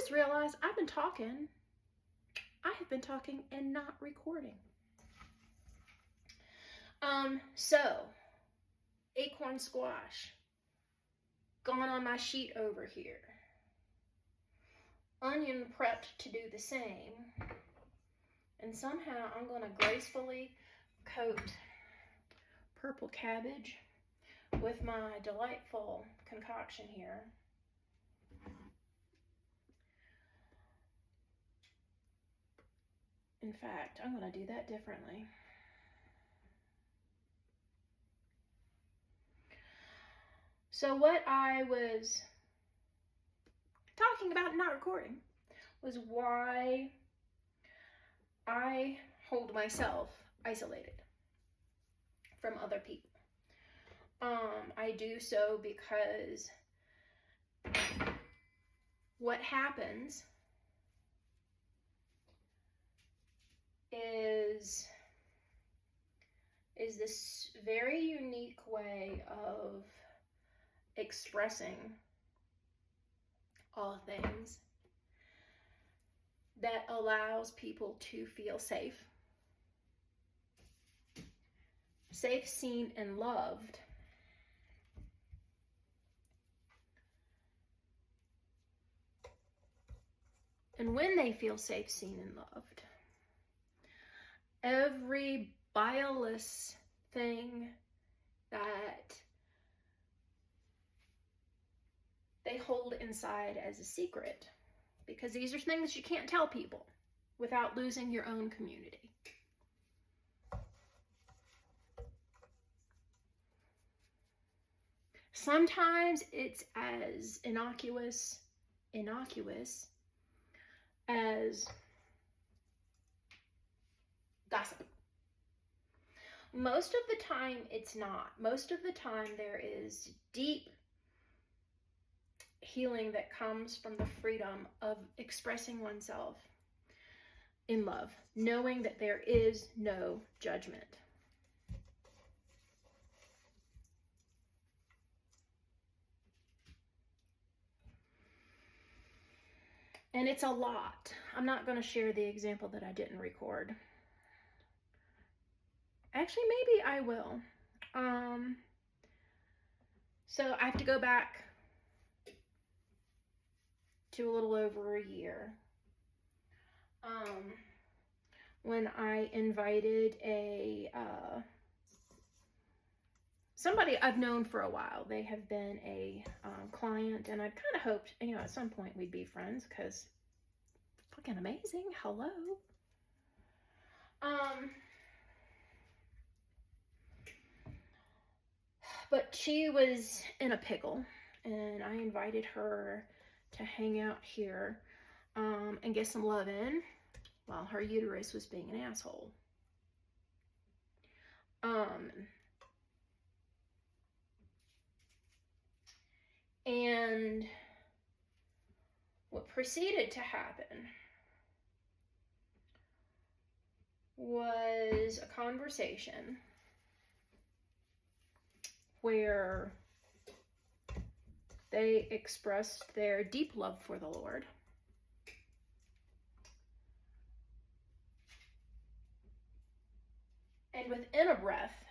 just realized I have been talking and not recording. So acorn squash gone on my sheet over here. Onion prepped to do the same. And somehow I'm going to gracefully coat purple cabbage with my delightful concoction here. In fact, I'm going to do that differently. So what I was talking about not recording was why I hold myself isolated from other people. I do so because what happens is this very unique way of expressing all things that allows people to feel safe, seen, and loved. And when they feel safe, seen, and loved, every bileless thing that they hold inside as a secret, because these are things you can't tell people without losing your own community. Sometimes it's as innocuous as gossip. Most of the time it's not. Most of the time there is deep healing that comes from the freedom of expressing oneself in love, knowing that there is no judgment. And it's a lot. I'm not going to share the example that I didn't record. Actually, maybe I will. So I have to go back to a little over a year. When I invited somebody I've known for a while. They have been a client, and I'd kind of hoped, at some point we'd be friends, because fucking amazing. Hello. But she was in a pickle, and I invited her to hang out here and get some love in while her uterus was being an asshole. And what proceeded to happen was a conversation where they expressed their deep love for the Lord, and within a breath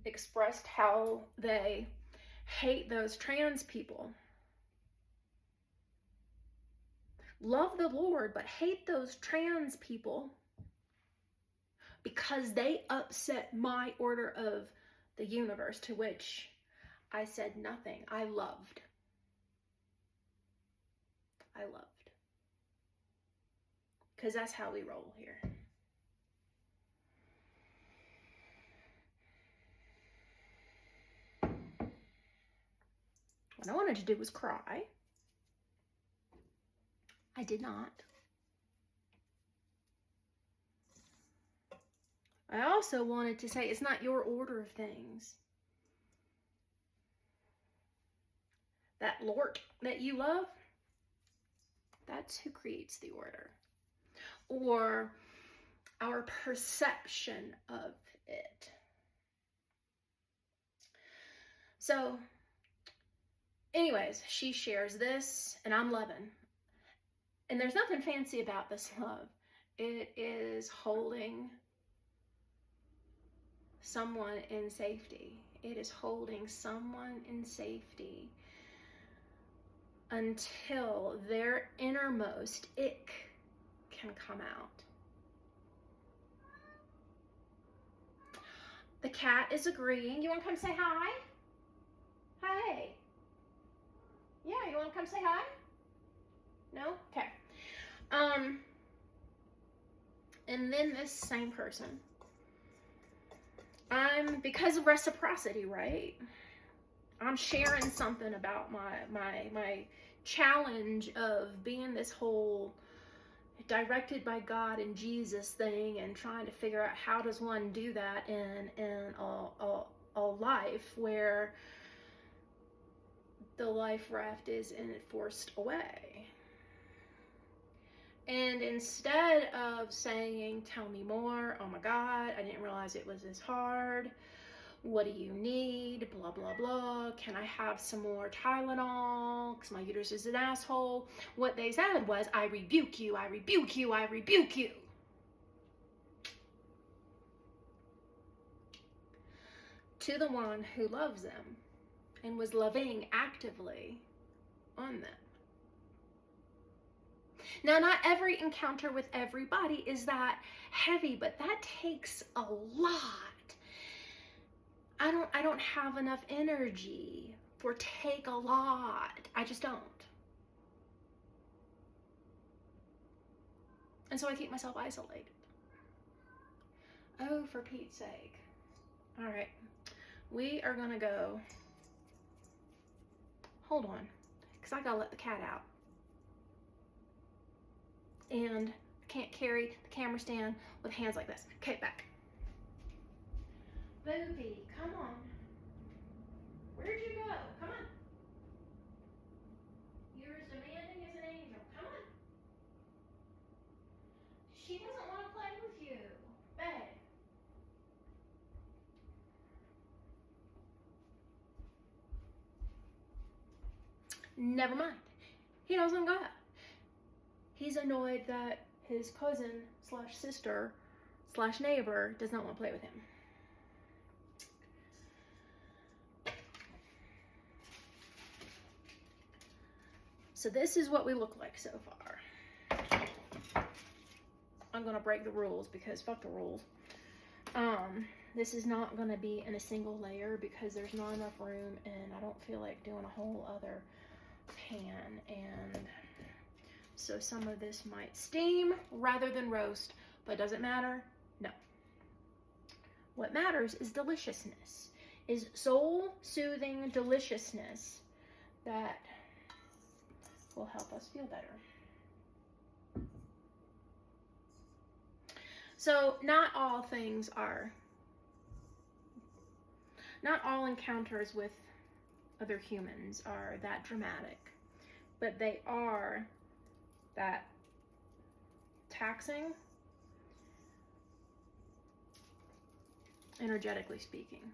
expressed how they hate those trans people, love the Lord, but hate those trans people because they upset my order of the universe, to which I said nothing. I loved. Because that's how we roll here. What I wanted to do was cry. I did not. I also wanted to say it's not your order of things. That Lord that you love, that's who creates the order. Or our perception of it. So anyways, she shares this, and I'm loving. And there's nothing fancy about this love. It is holding someone in safety. It is holding someone in safety until their innermost ick can come out. The cat is agreeing. You want to come say hi? Hi. Yeah, you want to come say hi? No? Okay. And then this same person, because of reciprocity, right? I'm sharing something about my challenge of being this whole directed by God and Jesus thing, and trying to figure out how does one do that in a life where the life raft is forced away. And instead of saying, tell me more, oh my God, I didn't realize it was this hard, what do you need, blah, blah, blah, can I have some more Tylenol, because my uterus is an asshole, what they said was, I rebuke you, I rebuke you, I rebuke you. To the one who loves them and was loving actively on them. Now, not every encounter with everybody is that heavy, but that takes a lot. I don't have enough energy for take a lot. I just don't. And so I keep myself isolated. Oh, for Pete's sake. All right. We are going to go. Hold on, because I got to let the cat out. And I can't carry the camera stand with hands like this. Okay, back. Booby, come on. Where'd you go? Come on. You're as demanding as an angel. Come on. She doesn't want to play with you. Babe. Never mind. He doesn't go. He's annoyed that his cousin slash sister slash neighbor does not want to play with him. So this is what we look like so far. I'm going to break the rules because fuck the rules. This is not going to be in a single layer because there's not enough room, and I don't feel like doing a whole other pan, and so some of this might steam rather than roast, but does it matter? No. What matters is deliciousness, is soul-soothing deliciousness that will help us feel better. So not all encounters with other humans are that dramatic, but they are that taxing, energetically speaking.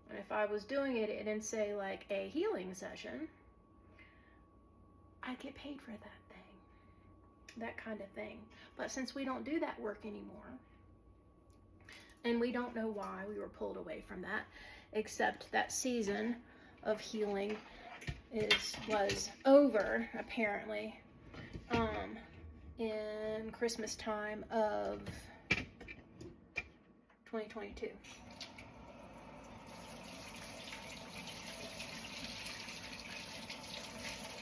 And if I was doing it in, say, like a healing session, I'd get paid for that thing, that kind of thing. But since we don't do that work anymore, and we don't know why we were pulled away from that, except that season of healing was over, apparently, in Christmas time of 2022.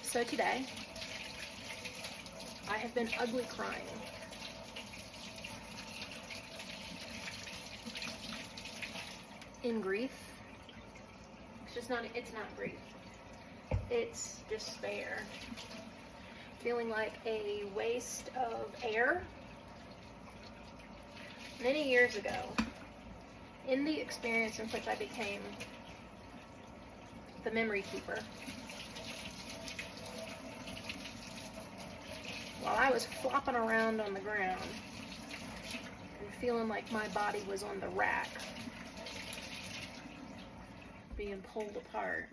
So today, I have been ugly crying. In grief. It's not grief. It's despair. Feeling like a waste of air. Many years ago, in the experience in which I became the memory keeper, while I was flopping around on the ground and feeling like my body was on the rack, being pulled apart.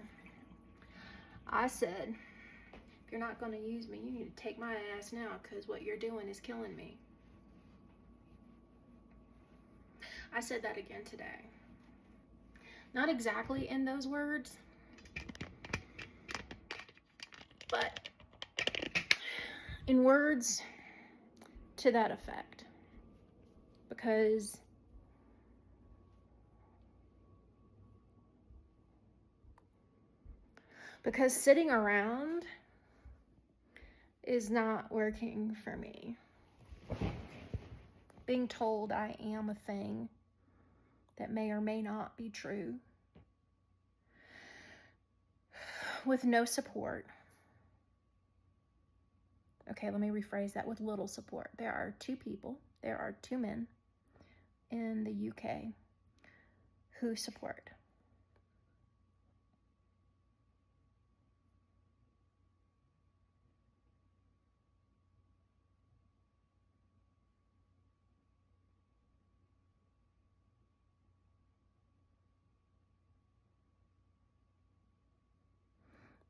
I said, if you're not going to use me, you need to take my ass now, because what you're doing is killing me. I said that again today. Not exactly in those words, but in words to that effect. Because sitting around is not working for me. Being told I am a thing that may or may not be true, with no support. Okay, let me rephrase that, with little support. There are two men in the UK who support.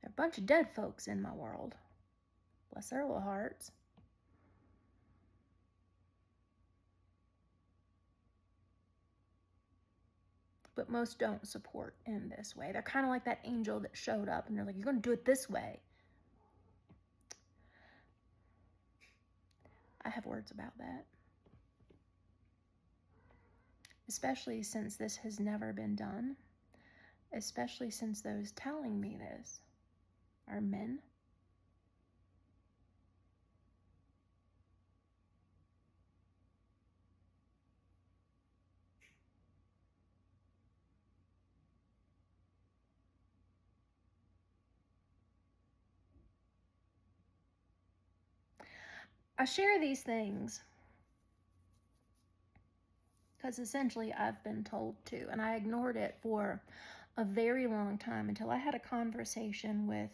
There are a bunch of dead folks in my world. Bless their little hearts. But most don't support in this way. They're kind of like that angel that showed up and they're like, you're going to do it this way. I have words about that. Especially since this has never been done. Especially since those telling me this are men. I share these things because essentially I've been told to, and I ignored it for a very long time until I had a conversation with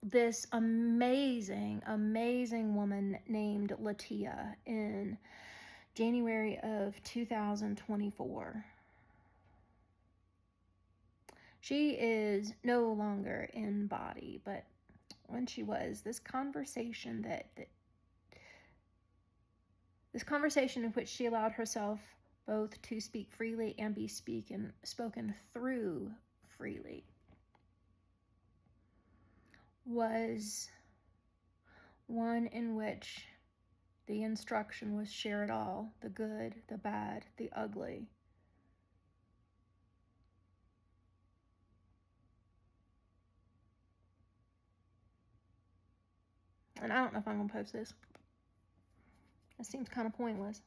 this amazing woman named Latia in January of 2024. She is no longer in body, but when she was, this conversation in which she allowed herself both to speak freely and be spoken through freely, was one in which the instruction was share it all, the good, the bad, the ugly. And I don't know if I'm going to post this. It seems kind of pointless.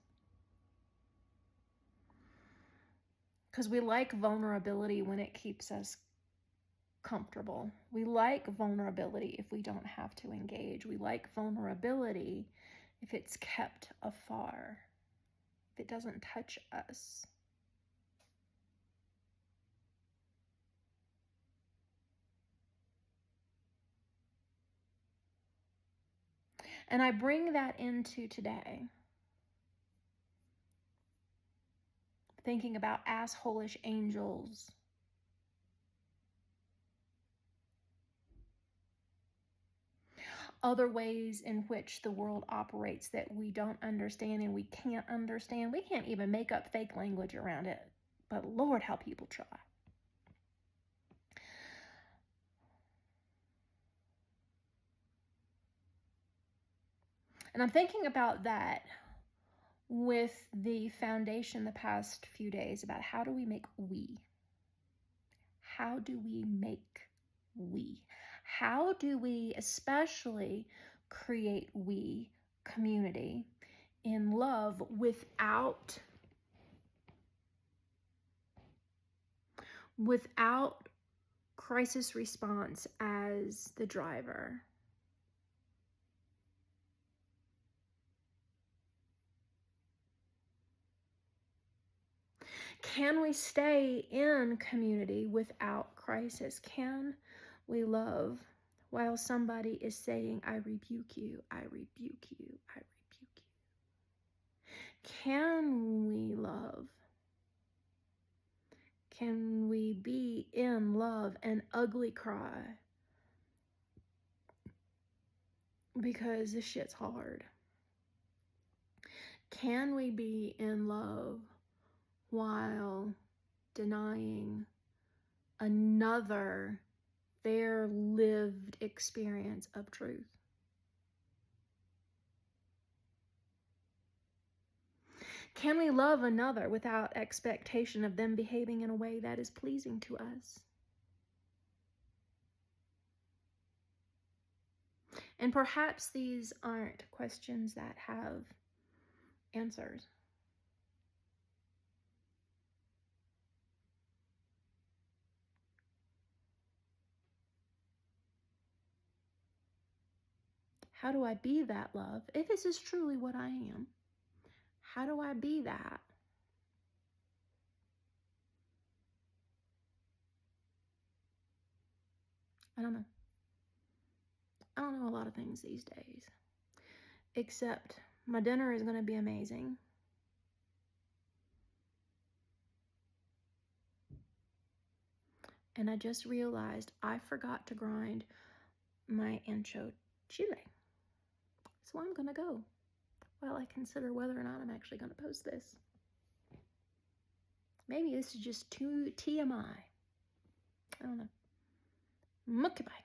Because we like vulnerability when it keeps us comfortable. We like vulnerability if we don't have to engage. We like vulnerability if it's kept afar, if it doesn't touch us. And I bring that into today, thinking about assholish angels, other ways in which the world operates that we don't understand and we can't understand. We can't even make up fake language around it, but Lord, how people try. And I'm thinking about that with the foundation the past few days about how do we make we? How do we make we? How do we especially create we community in love without crisis response as the driver? Can we stay in community without crisis? Can we love while somebody is saying, I rebuke you, I rebuke you, I rebuke you? Can we love? Can we be in love and ugly cry? Because this shit's hard. Can we be in love while denying another their lived experience of truth? Can we love another without expectation of them behaving in a way that is pleasing to us? And perhaps these aren't questions that have answers. How do I be that love? If this is truly what I am, how do I be that? I don't know. I don't know a lot of things these days. Except my dinner is going to be amazing. And I just realized I forgot to grind my ancho chile. So I'm going to go while I consider whether or not I'm actually going to post this. Maybe this is just too TMI. I don't know. Okay, bye.